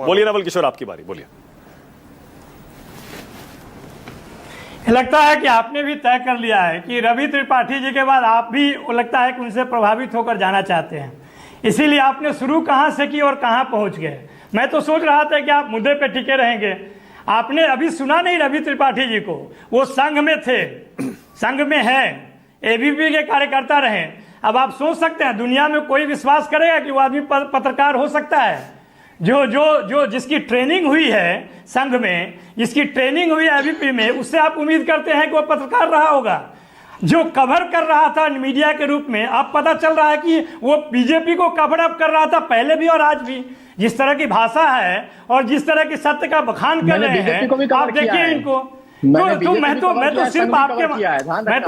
बोलिए नवल किशोर, आपकी बारी, बोलिए। लगता है कि आपने भी तय कर लिया है कि रवि त्रिपाठी जी के बाद आप भी लगता है कि उनसे प्रभावित होकर जाना चाहते हैं, इसीलिए आपने शुरू कहां से की और कहां पहुंच गए। मैं तो सोच रहा था कि आप मुद्दे पे टिके रहेंगे। आपने अभी सुना नहीं रवि त्रिपाठी जी को, वो संघ में थे, संघ में है, एबीपी के कार्यकर्ता रहे। अब आप सोच सकते हैं दुनिया में कोई विश्वास करेगा कि वो आदमी पत्रकार हो सकता है? जो जिसकी ट्रेनिंग हुई है संघ में, जिसकी ट्रेनिंग हुई है एबीपी में, उससे आप उम्मीद करते हैं कि वो पत्रकार रहा होगा? जो कवर कर रहा था मीडिया के रूप में, अब पता चल रहा है कि वो बीजेपी को कवर अप कर रहा था पहले भी और आज भी। जिस तरह की भाषा है और जिस तरह की सत्य का बखान कर रहे हैं, आप देखिए इनको। तो मैं तो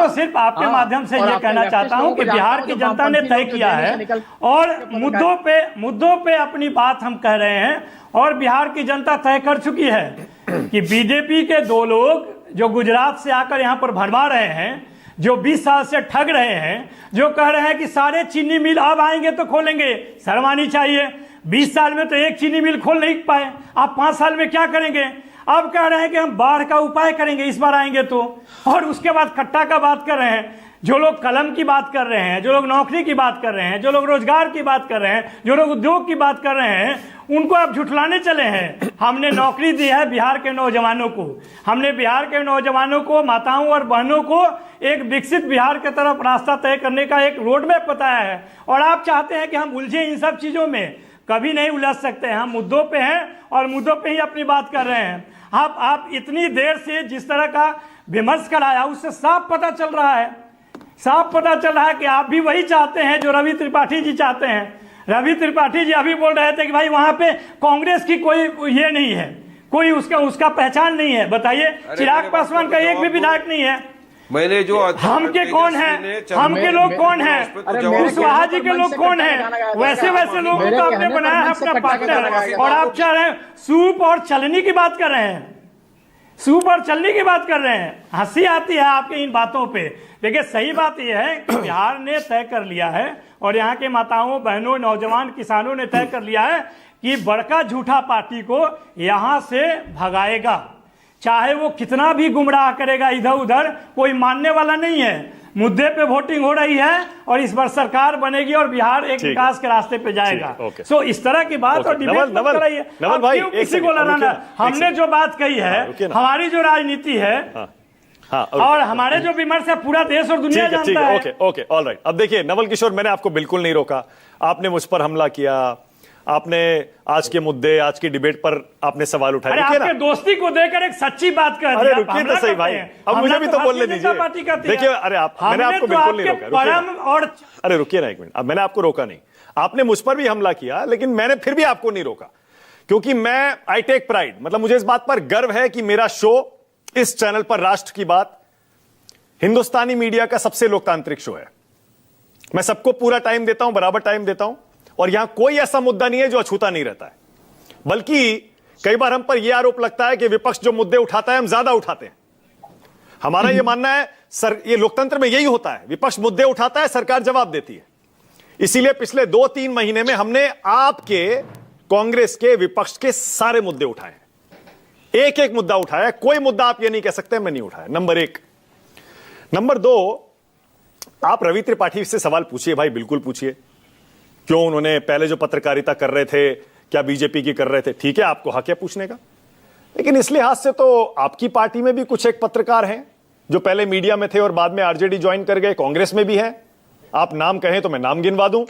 सिर्फ आपके माध्यम से ये कहना चाहता हूं कि बिहार की जनता ने तय किया है और मुद्दों पे अपनी बात हम कह रहे हैं और बिहार की जनता तय कर चुकी है कि बीजेपी के दो लोग जो गुजरात से आकर यहाँ पर भरवा रहे हैं, जो 20 साल से ठग रहे हैं, जो कह रहे हैं कि सारे चीनी मिल अब आएंगे तो खोलेंगे, शर्म आनी चाहिए। 20 साल में तो एक चीनी मिल खोल नहीं पाए, आप 5 साल में क्या करेंगे? अब कह रहे हैं कि हम बाढ़ का उपाय करेंगे इस बार आएंगे तो, और उसके बाद कट्टा का बात कर रहे हैं। जो लोग कलम की बात कर रहे हैं, जो लोग नौकरी की बात कर रहे हैं, जो लोग रोजगार की बात कर रहे हैं, जो लोग उद्योग की बात कर रहे हैं, उनको आप झुठलाने चले हैं। हमने नौकरी दी है बिहार के नौजवानों को, हमने बिहार के नौजवानों को, माताओं और बहनों को एक विकसित बिहार की तरफ रास्ता तय करने का एक रोड मैप बताया है। और आप चाहते हैं कि हम उलझे इन सब चीजों में? कभी नहीं उलझ सकते हैं। हम मुद्दों पे हैं और मुद्दों पे ही अपनी बात कर रहे हैं। आप इतनी देर से जिस तरह का विमर्श कराया, उससे साफ पता चल रहा है, साफ पता चल रहा है कि आप भी वही चाहते हैं जो रवि त्रिपाठी जी चाहते हैं। रवि त्रिपाठी जी अभी बोल रहे थे कि भाई वहां पे कांग्रेस की कोई ये नहीं है, कोई उसका पहचान नहीं है। बताइए, चिराग पासवान का एक भी विधायक नहीं है। मैंने जो हम के कौन है, हम के लोग कौन है, कुशवाहा जी के लोग कौन है, वैसे लोगों को आपने बनाया है अपना पार्टनर। और आप चाह रहे हैं सूप और चलनी की बात कर रहे हैं, सूप और चलनी की बात कर रहे हैं। हंसी आती है आपके इन बातों पे। देखिए, सही बात यह है कि बिहार ने तय कर लिया है और यहाँ के माताओं, बहनों, नौजवान, किसानों ने तय कर लिया है कि बड़का झूठा पार्टी को यहाँ से भगाएगा। चाहे वो कितना भी गुमराह करेगा इधर उधर, कोई मानने वाला नहीं है। मुद्दे पे वोटिंग हो रही है और इस बार सरकार बनेगी और बिहार एक विकास के रास्ते पे जाएगा। सो इस तरह की बात और डिबेट मत कराइए। नवल भाई, किसी को लड़ाना, हमने जो बात कही है, हमारी जो राजनीति है और हमारे जो विमर्श है, पूरा देश और दुनिया जानता है। Okay, all right. अब देखिए नवल किशोर, मैंने आपको बिल्कुल नहीं रोका। आपने मुझ पर हमला किया, आपने आज के मुद्दे, आज की डिबेट पर आपने सवाल उठाए। आपके दोस्ती को देकर एक सच्ची बात कर दी। अरे रुकिए तो सही भाई, अब मुझे भी तो बोलने दीजिए। देखिए, अरे मैंने आपको बिल्कुल नहीं रोका। अरे रुकिए ना एक मिनट, अब मैंने आपको रोका नहीं। आपने मुझ पर भी हमला किया, लेकिन मैंने फिर भी आपको नहीं रोका, क्योंकि मैं आई टेक प्राइड, मतलब मुझे इस बात पर गर्व है कि मेरा शो इस चैनल पर राष्ट्र की बात हिंदुस्तानी मीडिया का सबसे लोकतांत्रिक शो है। मैं सबको पूरा टाइम देता हूं, बराबर टाइम देता हूं, और यहां कोई ऐसा मुद्दा नहीं है जो अछूता नहीं रहता है। बल्कि कई बार हम पर यह आरोप लगता है कि विपक्ष जो मुद्दे उठाता है हम ज्यादा उठाते हैं। हमारा यह मानना है ये लोकतंत्र में यही होता है, विपक्ष मुद्दे उठाता है, सरकार जवाब देती है। इसीलिए पिछले 2-3 महीने में हमने आपके, कांग्रेस के, विपक्ष के सारे मुद्दे उठाए, एक एक मुद्दा उठाया। कोई मुद्दा आप ये नहीं कह सकते मैं नहीं उठाया। नंबर 1। नंबर 2, आप रवि त्रिपाठी से सवाल पूछिए भाई, बिल्कुल पूछिए। क्यों उन्होंने पहले जो पत्रकारिता कर रहे थे, क्या बीजेपी की कर रहे थे? ठीक है, आपको हक है पूछने का। लेकिन इस लिहाज से तो आपकी पार्टी में भी कुछ एक पत्रकार हैं जो पहले मीडिया में थे और बाद में आरजेडी ज्वाइन कर गए, कांग्रेस में भी हैं। आप नाम कहें तो मैं नाम गिनवा दूं।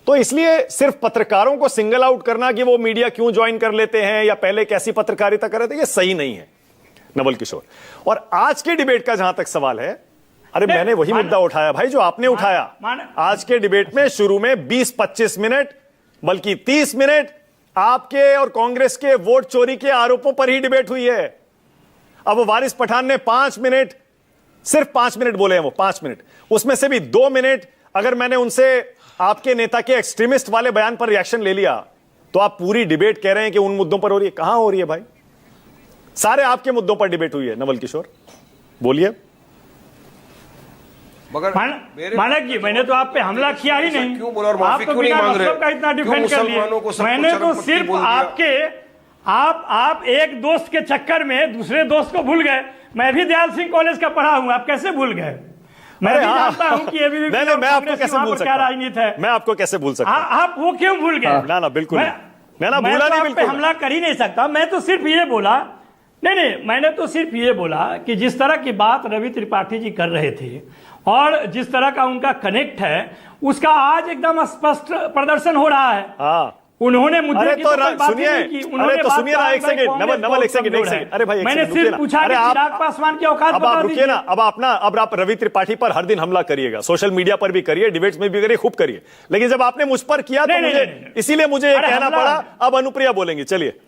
तो इसलिए सिर्फ पत्रकारों को सिंगल आउट करना कि वो मीडिया क्यों ज्वाइन कर लेते हैं या पहले कैसी पत्रकारिता कर रहे थे, ये सही नहीं है नवल किशोर। और आज की डिबेट का जहां तक सवाल है, अरे मैंने वही मुद्दा उठाया भाई जो आपने उठाया। आज के डिबेट में शुरू में 20-25 मिनट, बल्कि 30 मिनट आपके और कांग्रेस के वोट चोरी के आरोपों पर ही डिबेट हुई है। अब वारिस पठान ने 5 मिनट, सिर्फ 5 मिनट बोले हैं वो, 5 मिनट, उसमें से भी 2 मिनट अगर मैंने उनसे आपके नेता के एक्सट्रीमिस्ट वाले बयान पर रिएक्शन ले लिया, तो आप पूरी डिबेट कह रहे हैं कि उन मुद्दों पर हो रही है। कहां हो रही है भाई? सारे आपके मुद्दों पर डिबेट हुई है नवल किशोर, बोलिए। मगर मानक जी, मैंने तो आप पे हमला किया ही नहीं। क्यों बोला और माफी आप तो क्यों नहीं बिना मांग रहे? मतलब का इतना क्यों डिफेंड कर मुसलमानों को लिए। सब मैंने कुछ तो चरमपंथी सिर्फ बोल दिया? आपके आप एक दोस्त के चक्कर में दूसरे दोस्त को भूल गए। मैं भी दयाल सिंह कॉलेज का पढ़ा हूं, आप कैसे भूल गए? मैं भी जानता हूं कि ABVP नहीं, मैं आपको कैसे भूल सकता हूं? राजनीति है, मैं आपको कैसे भूल सकता हूं? आप वो क्यों भूल गए? ना बिल्कुल नहीं। मैं मैं भूला तो नहीं, आप पे बिल्कुल हमला कर ही नहीं सकता। मैं तो सिर्फ ये बोला, नहीं, मैंने तो सिर्फ ये बोला कि जिस तरह की बात रवि त्रिपाठी जी कर रहे थे और जिस तरह का उनका कनेक्ट है, उसका आज एकदम स्पष्ट प्रदर्शन हो रहा है। हाँ, उन्होंने मुद्दे अरे की तो कोई बात ही सुनिए, नहीं की। उन्होंने अरे तो बात सुनिए ना, कहा एक भाई सेकंड, कांग्रेस नवल बहुत एक सेकंड, एक कमजोर सेकंड। है। अरे भाई एक मैंने सेकंड, रुकिए सिर्फ ना। पूछा कि अरे चिराग पासवान की औकात अब आप बता रुकिए दीजिए। ना, अब आप रवि त्रिपाठी पर हर दिन हमला करिएगा, सोशल मीडिया पर भी करिए, डिबेट्स में भी करिए, खूब करिए, लेकिन जब आपने मुझ पर किया तो नहीं, मुझे नहीं। इसीलिए मुझे अरे कहना हमला- पड़ा। अब अनुप्रिया बोलेंगे, चलिए।